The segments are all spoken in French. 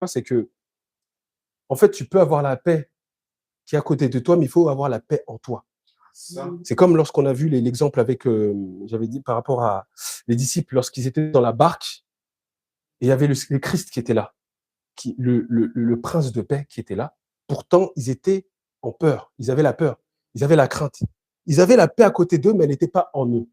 c'est que, en fait, tu peux avoir la paix qui est à côté de toi, mais il faut avoir la paix en toi. Ça. C'est comme lorsqu'on a vu l'exemple avec, j'avais dit par rapport à les disciples, lorsqu'ils étaient dans la barque, et il y avait le Christ qui était là, le prince de paix qui était là. Pourtant, ils étaient en peur, ils avaient la peur, ils avaient la crainte. Ils avaient la paix à côté d'eux, mais elle n'était pas en eux.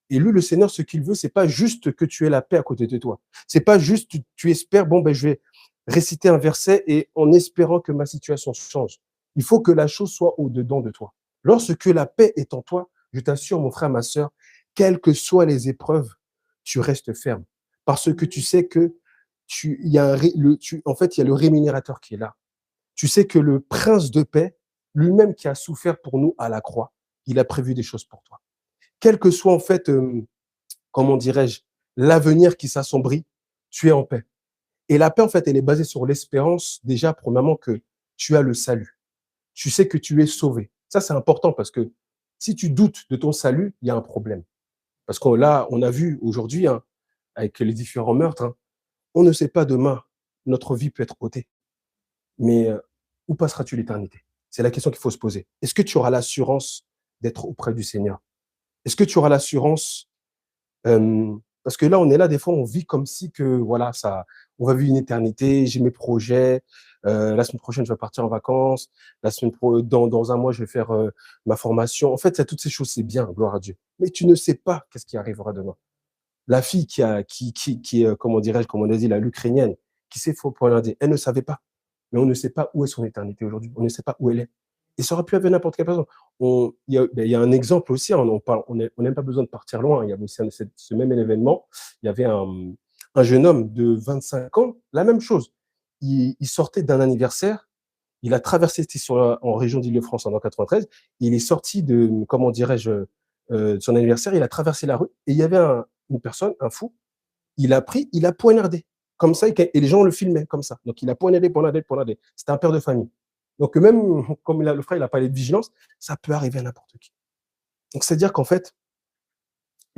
Et lui, le Seigneur, ce qu'il veut, c'est pas juste que tu aies la paix à côté de toi. C'est pas juste tu espères, bon, ben, je vais réciter un verset et en espérant que ma situation change. Il faut que la chose soit au-dedans de toi. Lorsque la paix est en toi, je t'assure, mon frère, ma sœur, quelles que soient les épreuves, tu restes ferme. Parce que tu sais que il y a en fait, il y a le rémunérateur qui est là. Tu sais que le prince de paix, lui-même qui a souffert pour nous à la croix, il a prévu des choses pour toi. Quel que soit, en fait, comment dirais-je, l'avenir qui s'assombrit, tu es en paix. Et la paix, en fait, elle est basée sur l'espérance, déjà, premièrement, que tu as le salut. Tu sais que tu es sauvé. Ça, c'est important parce que si tu doutes de ton salut, il y a un problème. Parce que là, on a vu aujourd'hui, hein, avec les différents meurtres, hein, on ne sait pas demain, notre vie peut être ôtée. Mais où passeras-tu l'éternité? C'est la question qu'il faut se poser. Est-ce que tu auras l'assurance d'être auprès du Seigneur? Est-ce que tu auras l'assurance parce que là, on est là, des fois, on vit comme si que, voilà, ça, on va vivre une éternité, j'ai mes projets, la semaine prochaine, je vais partir en vacances, dans un mois, je vais faire ma formation. En fait, il y a toutes ces choses, c'est bien, gloire à Dieu. Mais tu ne sais pas qu'est-ce qui arrivera demain. La fille comment dirais-je, comme on a dit, l'Ukrainienne, qui s'est fait poignarder, elle ne savait pas. Mais on ne sait pas où est son éternité aujourd'hui. On ne sait pas où elle est. Et ça aurait pu arriver n'importe quelle personne. Il y a un exemple aussi, hein, on n'a même pas besoin de partir loin. Il y avait aussi ce même événement. Il y avait un jeune homme de 25 ans, la même chose. Il sortait d'un anniversaire. Il a traversé, c'était en région d'Île-de-France en 93. Il est sorti de, comment dirais-je, de son anniversaire. Il a traversé la rue et il y avait une personne, un fou. Il a pris, il a poignardé. Comme ça, et les gens le filmaient comme ça. Donc, il a poignardé, poignardé, poignardé. C'était un père de famille. Donc, même comme le frère, il a parlé de vigilance, ça peut arriver à n'importe qui. Donc, c'est-à-dire qu'en fait,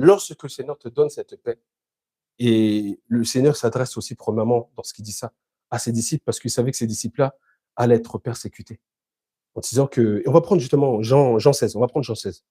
lorsque le Seigneur te donne cette paix, et le Seigneur s'adresse aussi premièrement, lorsqu'il dit ça, à ses disciples, parce qu'il savait que ces disciples-là allaient être persécutés. En disant que, et on va prendre justement Jean 16, on va prendre Jean 16.